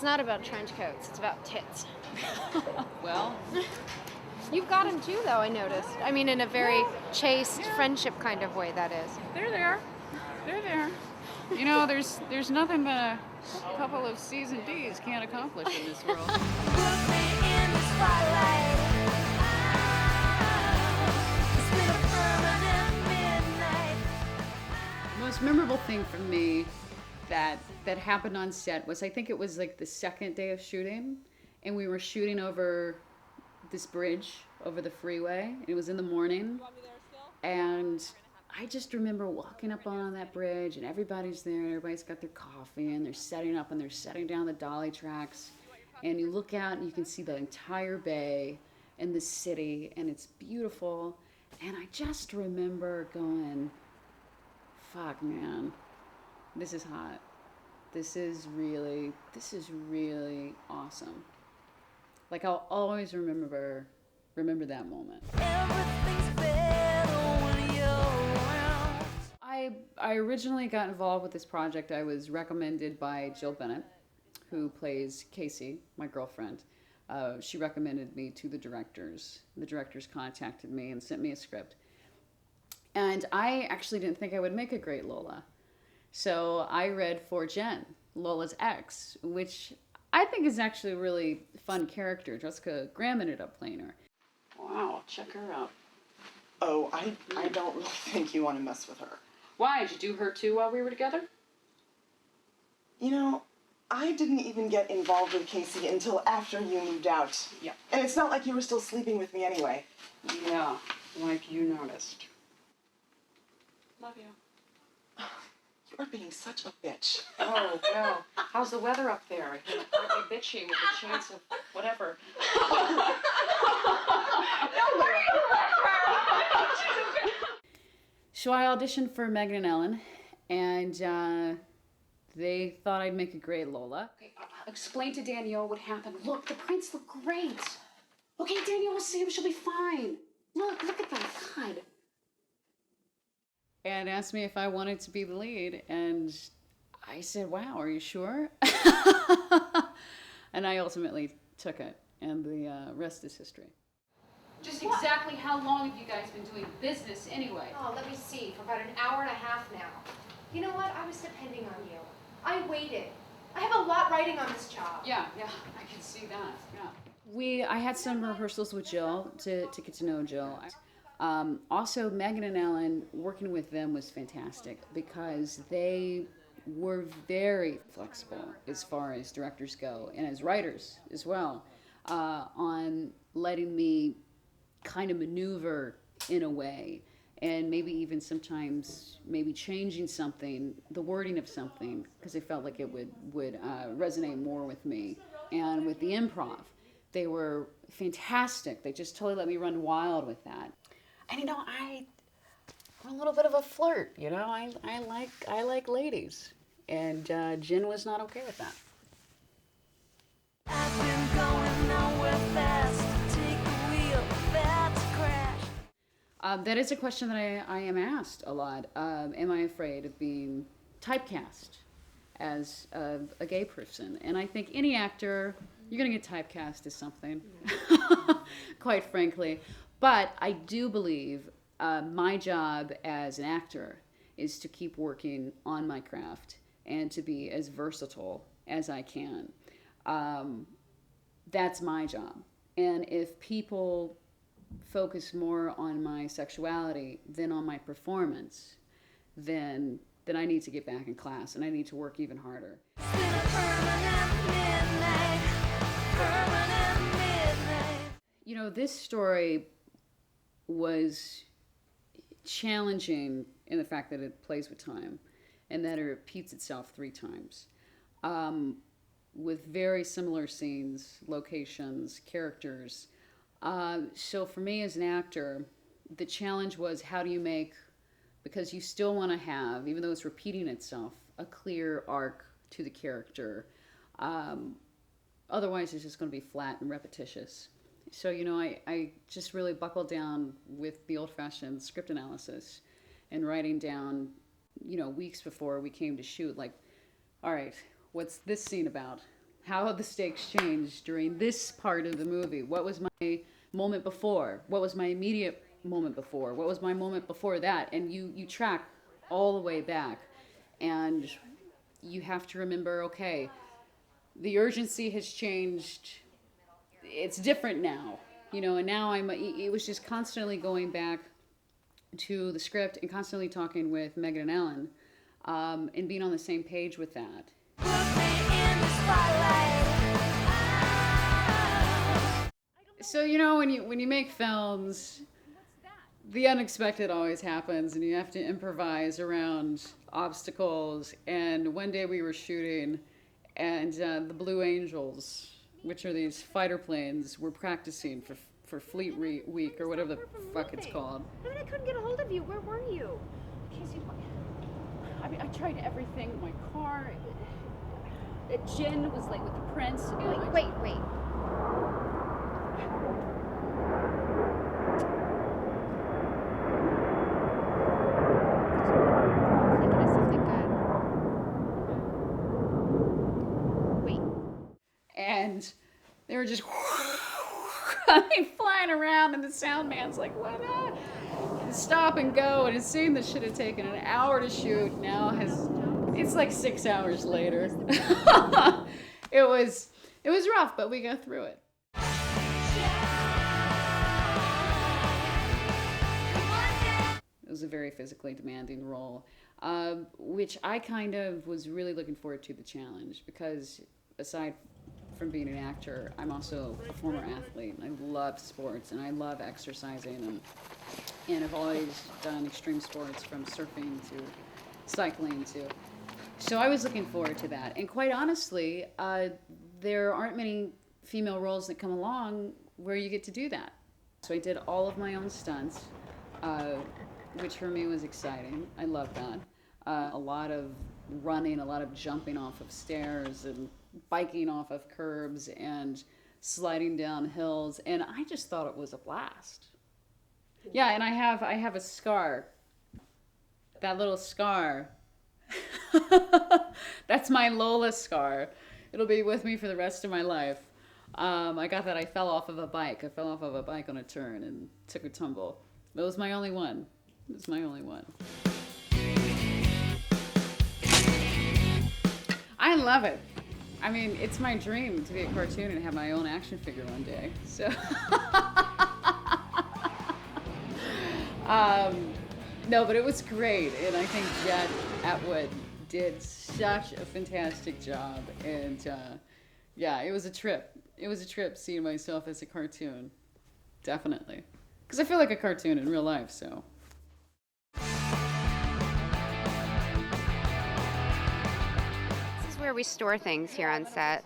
not about trench coats. It's about tits. Well, You've got them too, though, I noticed. I mean, in a very chaste friendship kind of way, that is. they're there. They're there. You know, there's nothing that a couple of C's and D's can't accomplish in this world. Put me in the spotlight. It's been a permanent midnight. The most memorable thing for me that happened on set was, I think it was like the second day of shooting, and we were shooting over this bridge over the freeway. It was in the morning, and I just remember walking up on that bridge, and everybody's there, and everybody's got their coffee, and they're setting up, and they're setting down the dolly tracks, and you look out, and you can see the entire bay and the city, and it's beautiful, and I just remember going, fuck, man, this is hot. This is really awesome. Like, I'll always remember that moment. Everything's better when you're around. I originally got involved with this project. I was recommended by Jill Bennett, who plays Casey, my girlfriend. She recommended me to the directors. The directors contacted me and sent me a script. And I actually didn't think I would make a great Lola. So I read for Jen, Lola's ex, which I think is actually a really fun character. Jessica Graham ended up playing her. Wow, check her out. Oh, I don't really think you want to mess with her. Why? Did you do her too while we were together? You know, I didn't even get involved with Casey until after you moved out. Yeah. And it's not like you were still sleeping with me anyway. Yeah, like you noticed. Love you. You are being such a bitch. Oh, well, how's the weather up there? Partly bitchy with a chance of whatever. So I auditioned for Megan and Ellen, and they thought I'd make a great Lola. Okay, explain to Danielle what happened. Look, the prints look great. Okay, Danielle will see him. She'll be fine. Look at that. God. And asked me if I wanted to be the lead, and I said, wow, are you sure? And I ultimately took it, and the rest is history. Just exactly how long have you guys been doing business anyway? Oh, let me see. For about an hour and a half now. You know what? I was depending on you. I waited. I have a lot riding on this job. Yeah, I can see that, yeah. I had some rehearsals with Jill to get to know Jill. Also, Megan and Ellen, working with them was fantastic because they were very flexible as far as directors go, and as writers as well, on letting me kind of maneuver in a way, and maybe even sometimes maybe changing something, the wording of something, because they felt like it would resonate more with me. And with the improv, they were fantastic. They just totally let me run wild with that. And you know, I'm a little bit of a flirt. You know, I like ladies, and Jen was not okay with that. I've been going nowhere fast. Take the wheel, about to crash. That is a question that I am asked a lot. Am I afraid of being typecast as a gay person? And I think any actor, you're going to get typecast as something, quite frankly. But I do believe my job as an actor is to keep working on my craft and to be as versatile as I can. That's my job. And if people focus more on my sexuality than on my performance, then I need to get back in class and I need to work even harder. It's been a permanent midnight. Permanent midnight. You know, this story was challenging in the fact that it plays with time and that it repeats itself 3 times. With very similar scenes, locations, characters. So for me as an actor, the challenge was how do you make, because you still want to have, even though it's repeating itself, a clear arc to the character. Otherwise it's just going to be flat and repetitious. So, you know, I just really buckled down with the old-fashioned script analysis and writing down, you know, weeks before we came to shoot, like, all right, what's this scene about? How have the stakes changed during this part of the movie? What was my moment before? What was my immediate moment before? What was my moment before that? And you track all the way back. And you have to remember, okay, the urgency has changed. It's different now. And now it was just constantly going back to the script and constantly talking with Megan and Ellen, and being on the same page with that. Put me in the spotlight. So when you make films, the unexpected always happens, and you have to improvise around obstacles. And one day we were shooting, and the Blue Angels, which are these fighter planes, were practicing for Fleet Week or whatever the fuck it's called. I mean, I couldn't get a hold of you. Where were you? Casey, I mean, I tried everything. My car. Jen was like with the prince. Wait. Thinking of something good. Wait. And they were just flying around, and the sound man's like, what the? And stop and go, and a scene that should have taken an hour to shoot now it's like 6 hours later. It was rough, but we got through it. It was a very physically demanding role, which I kind of was really looking forward to the challenge, because aside from being an actor, I'm also a former athlete. I love sports and I love exercising, and I've always done extreme sports, from surfing to cycling to. So I was looking forward to that. And quite honestly, there aren't many female roles that come along where you get to do that. So I did all of my own stunts, which for me was exciting. I love that. A lot of running, a lot of jumping off of stairs and biking off of curbs and sliding down hills, and I just thought it was a blast. Yeah, and I have a scar. That little scar. That's my Lola scar. It'll be with me for the rest of my life. I got that. I fell off of a bike. I fell off of a bike on a turn and took a tumble. It was my only one. It was my only one. I love it. I mean, it's my dream to be a cartoon and have my own action figure one day. So, no, but it was great, and I think Jet Atwood did such a fantastic job, and yeah, it was a trip. It was a trip seeing myself as a cartoon, definitely, because I feel like a cartoon in real life. So. Where we store things here on set.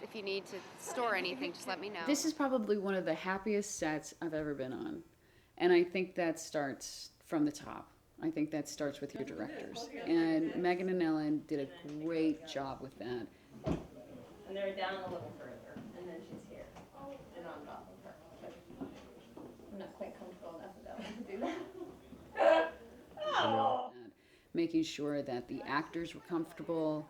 If you need to store anything, just let me know. This is probably one of the happiest sets I've ever been on, and I think that starts from the top. I think that starts with your directors, and Megan and Ellen did a great job with that. And they're down a little further, and then she's here, and on top of her. But I'm not quite comfortable enough with that one to do that. Oh. Making sure that the actors were comfortable,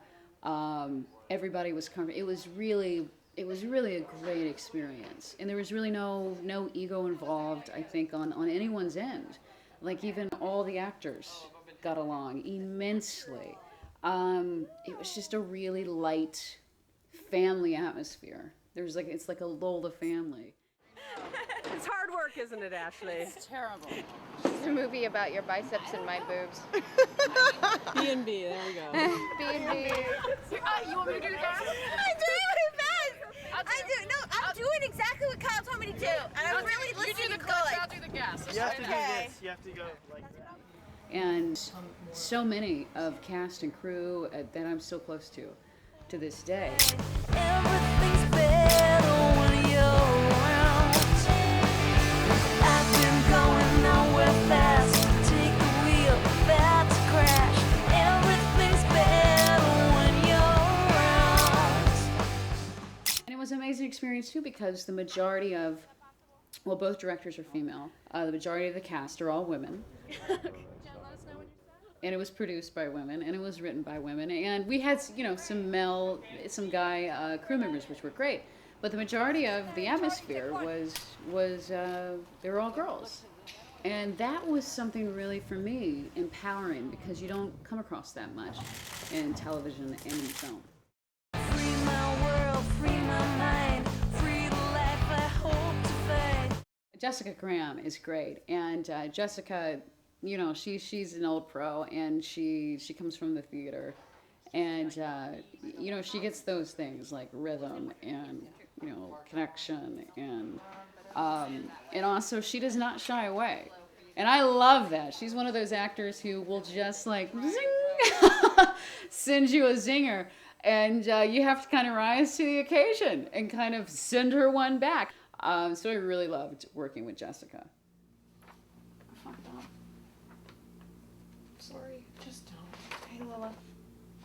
everybody was comfortable. It was really a great experience, and there was really no ego involved, I think, on anyone's end. Like, even all the actors got along immensely. It was just a really light family atmosphere. It's like a Lola family. It's hard work, isn't it, Ashleigh? It's terrible. It's a movie about your biceps and my boobs. B&B, there we go. B&B. You want me to do the gas? I'm doing my best. I'm doing exactly what Kyle told me to do, and I'm really listening. You do the clutch, I'll do the gas. You have to do this. You have to go like that. And so many of cast and crew that I'm so close to this day. Everything's better when you're around. I've been going nowhere fast. Take the wheel, that's a crash. Everything's better when you're around. And it was an amazing experience too, because the majority of, well, both directors are female. The majority of the cast are all women. and it was produced by women, and it was written by women, and we had some guy crew members, which were great, but the majority of the atmosphere was they were all girls, and that was something really for me empowering, because you don't come across that much in television and in film. Free my world, free my mind, free the life I hope to find. Jessica Graham is great, and Jessica, she's an old pro, and she comes from the theater, and she gets those things like rhythm and connection, and also she does not shy away, and I love that. She's one of those actors who will just like zing, send you a zinger, and you have to kind of rise to the occasion and kind of send her one back. So I really loved working with Jessica. Sorry, just don't. Hey, Lola,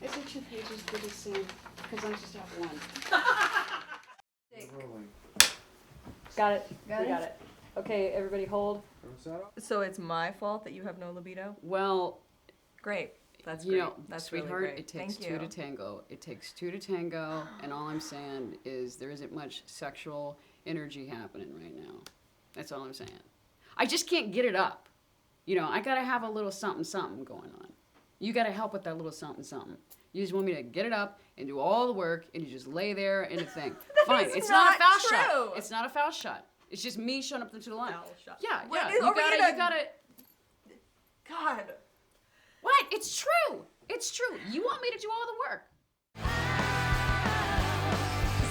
isn't 2 pages pretty soon? Because I just have 1. Got it. We got it. Okay, everybody hold. So it's my fault that you have no libido? Well, Great. That's great. That's sweetheart, really great. it takes Thank two you. to tango. It takes 2 to tango, and all I'm saying is there isn't much sexual energy happening right now. That's all I'm saying. I just can't get it up. I gotta have a little something going on. You gotta help with that little something. You just want me to get it up and do all the work, and you just lay there and a thing. Fine, it's not a foul shot. It's not a foul shot. It's just me showing up to the line. Foul shot. Yeah, What yeah. is- You are we gotta. gonna- God. What? It's true. It's true. You want me to do all the work. It's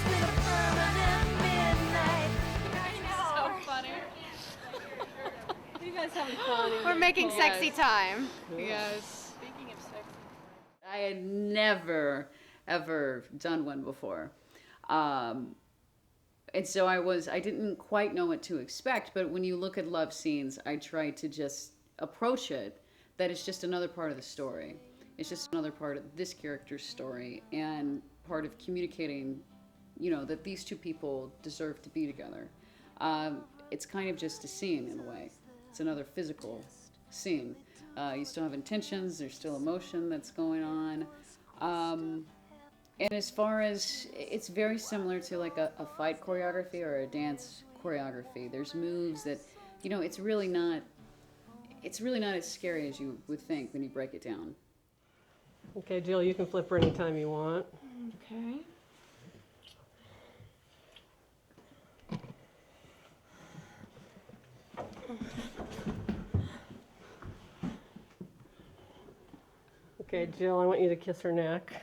been a permanent midnight. So funny. You guys having fun? We're making sexy time. Yes. Speaking of sex. I had never, ever done one before. And so I didn't quite know what to expect, but when you look at love scenes, I try to just approach it that it's just another part of the story. It's just another part of this character's story, and part of communicating, that these 2 people deserve to be together. It's kind of just a scene in a way. It's another physical scene. You still have intentions, there's still emotion that's going on. And as far as, it's very similar to like a fight choreography or a dance choreography. There's moves that, it's really not as scary as you would think when you break it down. Okay, Jill, you can flip her anytime you want. Okay. Okay, Jill, I want you to kiss her neck.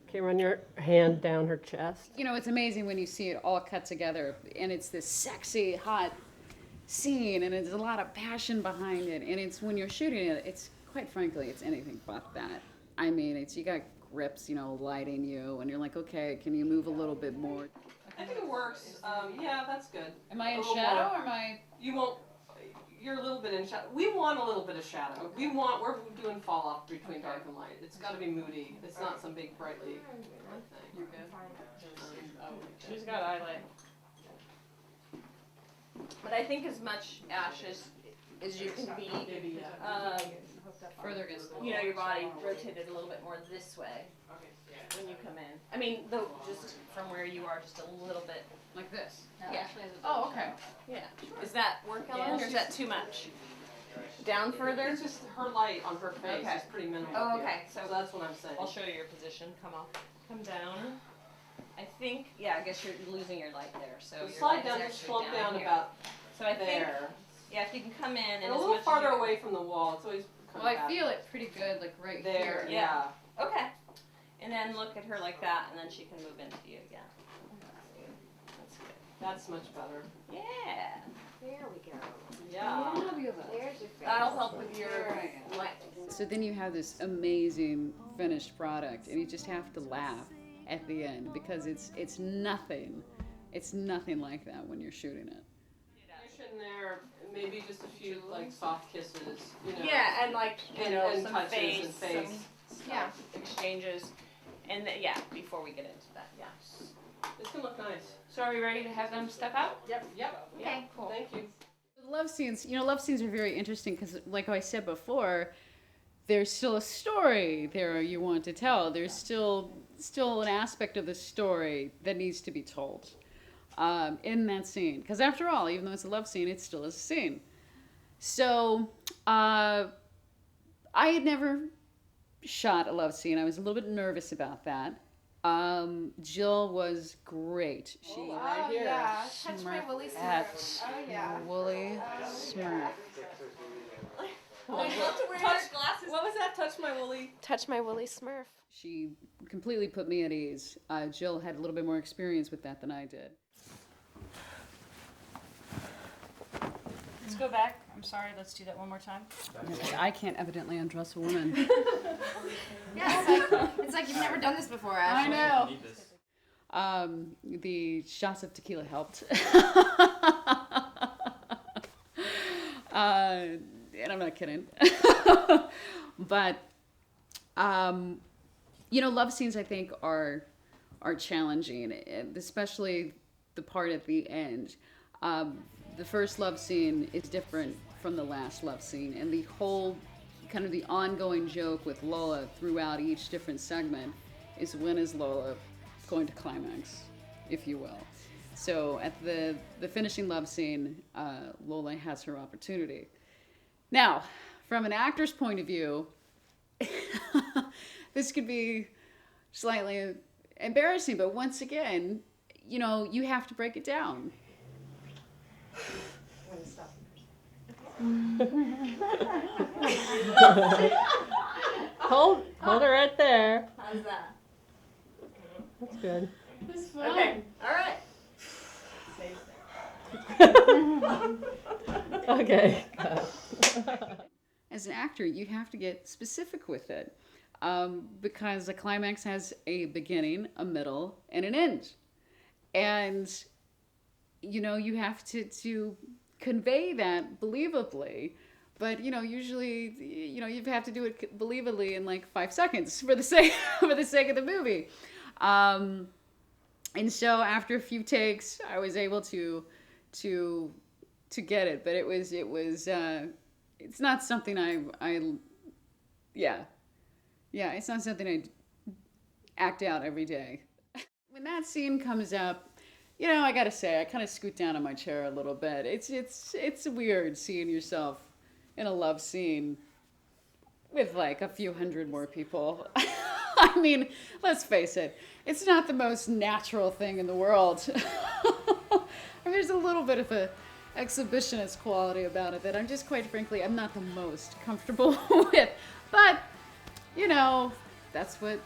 Okay, run your hand down her chest. It's amazing when you see it all cut together, and it's this sexy, hot scene, and there's a lot of passion behind it, and it's when you're shooting it, it's quite frankly, it's anything but that. I mean, you got grips, lighting you, and you're like, okay, can you move a little bit more? I think it works. Yeah, that's good. Am I in A little shadow, more. or am I? You won't. You're a little bit in shadow. We want a little bit of shadow. Okay. We're doing fall off between dark and light. It's got to be moody. It's not some big brightly thing. You're good. She's got eyelid. But I think as much ash as you can be, Further against the wall. your body rotated a little bit more this way when you come in. I mean, though, just from where you are, just a little bit. Like this. Yeah. Oh, okay. Yeah. Does that work, Ellen, or is that too much? Down further? It's just her light on her face Okay. is pretty minimal. Oh, here. okay. So that's what I'm saying. I'll show you your position. Come on. Come down. I think, yeah, I guess you're losing your light there. So So your slide light down, is just actually slump down here. about So I think, there. yeah, if you can come in And and a as little much as farther you're- away from the wall. It's always Well, I feel it pretty good, like right there. here. Yeah. Okay. And then look at her like that, and then she can move into you again. That's good. That's much better. Yeah. There we go. Yeah. There's your face. That'll help with your light. So then you have this amazing finished product, and you just have to laugh at the end because it's nothing. It's nothing like that when you're shooting it. In there, maybe just a few like soft kisses. Yeah, and like and some touches face, and face. some exchanges, and yeah, before we get into that, yeah. It's gonna look nice. So are we ready to have them step out? Yep. Okay, cool. Thank you. Love scenes, love scenes are very interesting because, like I said before, there's still a story there you want to tell. There's still an aspect of the story that needs to be told in that scene. Because after all, even though it's a love scene, it still is a scene. So I had never shot a love scene. I was a little bit nervous about that. Jill was great. She Oh, yeah. Touch my woolly smurf. Oh, yeah. Woolly smurf. I'd love to wear your glasses. What was that? Touch my woolly. Touch my woolly smurf. She completely put me at ease. Jill had a little bit more experience with that than I did. Let's go back. I'm sorry, let's do that one more time. I can't evidently undress a woman. Yeah, it's like you've never done this before, Ashley. I know. The shots of tequila helped. And I'm not kidding. But, love scenes I think are challenging, especially the part at the end. The first love scene is different from the last love scene, and the whole kind of the ongoing joke with Lola throughout each different segment is when is Lola going to climax, if you will. So at the finishing love scene, Lola has her opportunity. Now, from an actor's point of view, this could be slightly embarrassing, but once again, you have to break it down. Hold her right there. How's that? That's good. That's fun. Okay. All right. Okay. As an actor, you have to get specific with it because a climax has a beginning, a middle, and an end. And, you have to convey that believably. But, usually, you have to do it believably in like 5 seconds for the sake of the movie. And so after a few takes, I was able to get it, but it's not something it's not something I act out every day. When that scene comes up, I gotta say, I kind of scoot down in my chair a little bit. It's weird seeing yourself in a love scene with like a few hundred more people. I mean, let's face it, it's not the most natural thing in the world. I mean, there's a little bit of a exhibitionist quality about it that I'm just, quite frankly, I'm not the most comfortable with. But, that's what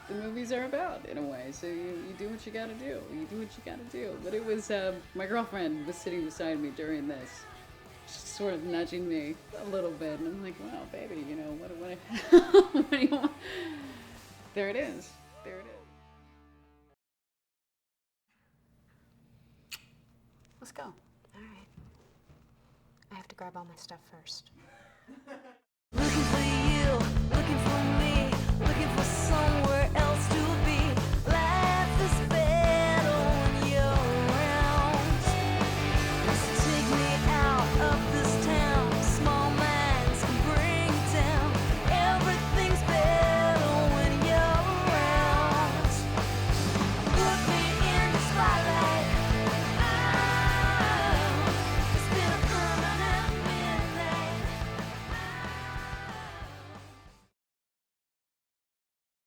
the movies are about, in a way. So you do what you gotta do. You do what you gotta do. But it was, my girlfriend was sitting beside me during this, sort of nudging me a little bit. And I'm like, wow, baby, what do you want? There it is. There it is. Let's go. All right. I have to grab all my stuff first. Looking for you, looking for me, looking for